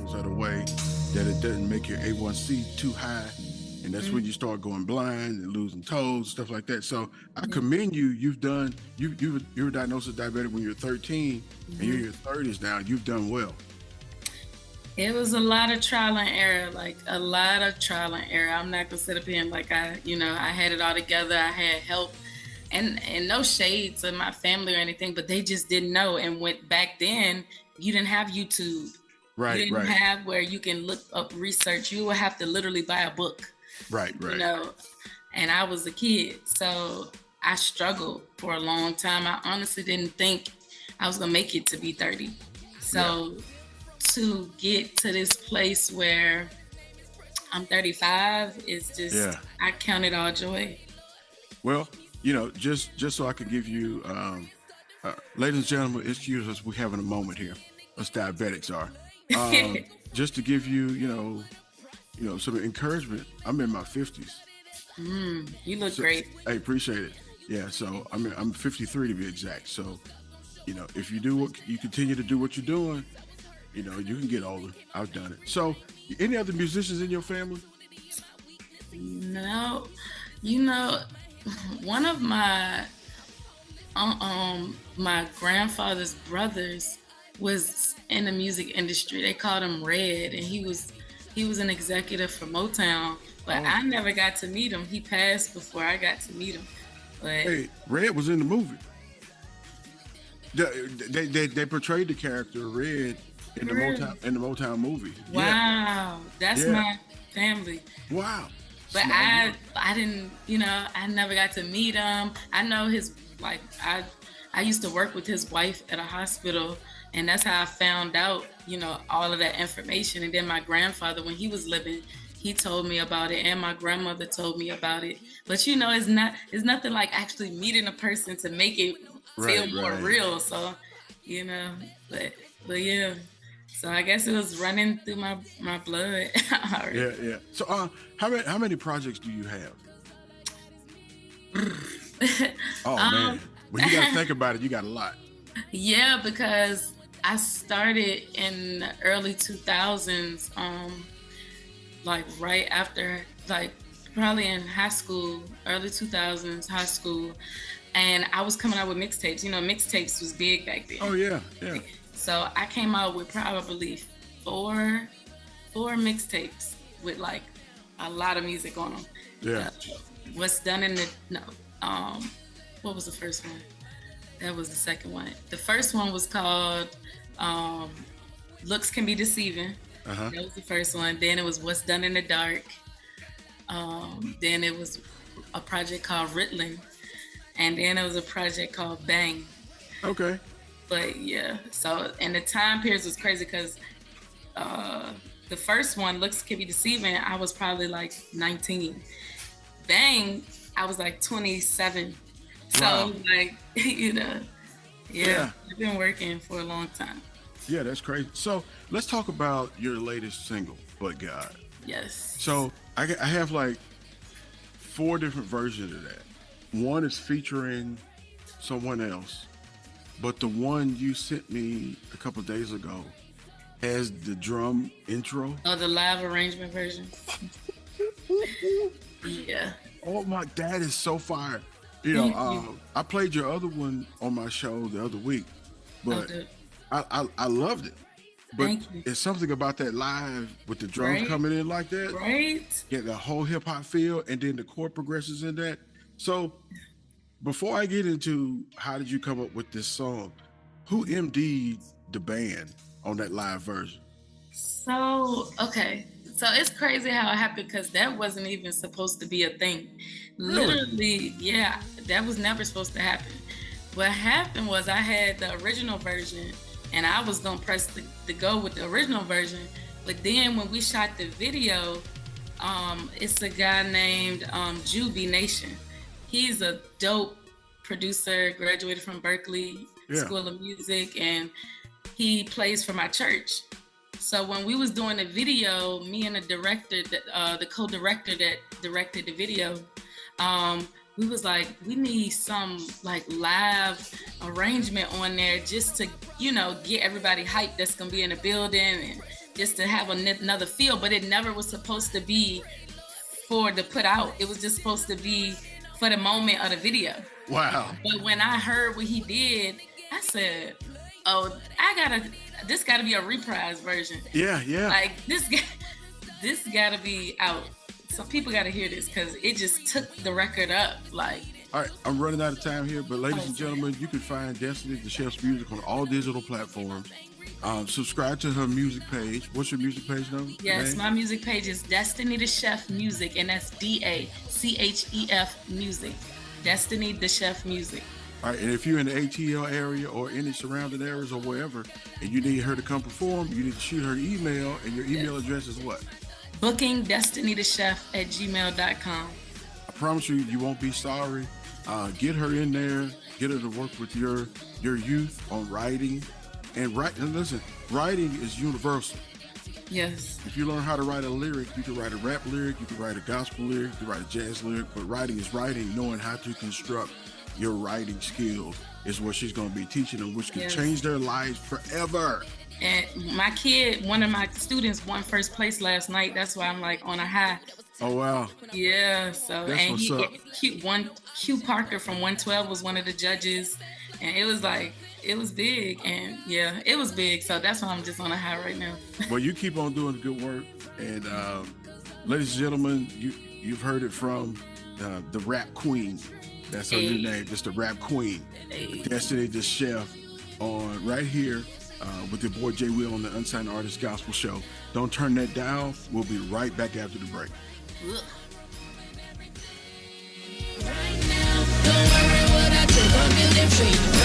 levels at a way that it doesn't make your A1C too high. And that's when you start going blind and losing toes, stuff like that. So I commend you. You were diagnosed as diabetic when you were 13, and you're in your 30s now. You've done well. It was a lot of trial and error, like a lot of trial and error. I'm not gonna sit up here and like I had it all together. I had help, and no shade to my family or anything, but they just didn't know. And back then, you didn't have YouTube. Right. You didn't have where you can look up research. You would have to literally buy a book. Right. You know, and I was a kid, so I struggled for a long time. I honestly didn't think I was gonna make it to be 30. So to get to this place where I'm 35 is just, I count it all joy. Well, just so I could give you, ladies and gentlemen, excuse us, we're having a moment here. Us diabetics are. Just to give you, some encouragement. I'm in my 50s. You look great. I appreciate it. Yeah, so I'm 53 to be exact. So, if you continue to do what you're doing, you can get older. I've done it. So, any other musicians in your family? No, one of my my grandfather's brothers was in the music industry. They called him Red, and he was an executive for Motown, but I never got to meet him. He passed before I got to meet him. But hey, Red was in the movie. They portrayed the character Red in the Motown movie. Wow, that's my family. Wow. But I didn't, I never got to meet him. I know I used to work with his wife at a hospital, and that's how I found out, all of that information. And then my grandfather, when he was living, he told me about it, and my grandmother told me about it. But it's nothing like actually meeting a person to make it feel more real. So, but yeah. So I guess it was running through my blood. Yeah. So how many projects do you have? Man, when you gotta think about it, you got a lot. Yeah, because I started in the early 2000s, like right after, like probably in high school, early 2000s, high school, and I was coming out with mixtapes. Mixtapes was big back then. Oh yeah. So I came out with probably four mixtapes with like a lot of music on them. Yeah. What's Done in the what was the first one? That was the second one. The first one was called Looks Can Be Deceiving. That was the first one. Then it was What's Done in the Dark. Then it was a project called Ritalin. And then it was a project called Bang. Okay. But yeah, so, and the time periods was crazy because the first one, Looks Can Be Deceiving, I was probably like 19. Bang, I was like 27. Wow. So like, I've been working for a long time. Yeah, that's crazy. So let's talk about your latest single, But God. Yes. So I have like 4 different versions of that. One is featuring someone else, but the one you sent me a couple of days ago has the drum intro. Oh, the live arrangement version. Yeah. Oh my, that is so fire. I played your other one on my show the other week, but I loved it. But it's something about that live with the drums coming in like that. Right. Get the whole hip hop feel, and then the chord progressions in that. So before I get into how did you come up with this song, who MD'd the band on that live version? So it's crazy how it happened because that wasn't even supposed to be a thing. Really? Literally, yeah, that was never supposed to happen. What happened was I had the original version and I was gonna press the go with the original version. But then when we shot the video, it's a guy named Juby Nation. He's a dope producer, graduated from Berklee School of Music, and he plays for my church. So when we was doing the video, me and the director, the co-director that directed the video, we was like, we need some like live arrangement on there just to, get everybody hyped that's gonna be in the building and just to have another feel, but it never was supposed to be for the put out. It was just supposed to be for the moment of the video. Wow. But when I heard what he did, I said, oh, this gotta be a reprise version. Yeah. Like this gotta be out. Some people gotta hear this because it just took the record up. Like, all right, I'm running out of time here, but ladies and gentlemen, you can find Destiny the Chef's music on all digital platforms. Subscribe to her music page. What's your music page number? Yes, my music page is Destiny the Chef Music, and that's DACHEF Music. Destiny the Chef Music. All right, and if you're in the ATL area or any surrounding areas or wherever, and you need her to come perform, you need to shoot her an email, and your email address is what? bookingdestinythechef@gmail.com. I promise you, you won't be sorry. Get her in there. Get her to work with your youth on writing. And listen, writing is universal. Yes. If you learn how to write a lyric, you can write a rap lyric, you can write a gospel lyric, you can write a jazz lyric, but writing is writing. Knowing how to construct your writing skills is what she's going to be teaching them, which can change their lives forever. And my kid, one of my students, won first place last night. That's why I'm like on a high. Oh, wow. Yeah. So, that's and what's up. Q Parker from 112 was one of the judges. And it was like, it was big. And yeah, it was big. So that's why I'm just on a high right now. Well, you keep on doing good work. And ladies and gentlemen, you've heard it from the Rap Queen. That's her new name. It's the Rap Queen. Destiny the Chef on right here with your boy Jay Will on the Unsigned Artist Gospel Show. Don't turn that down. We'll be right back after the break. Right now, don't worry what I took, I'm feeling free.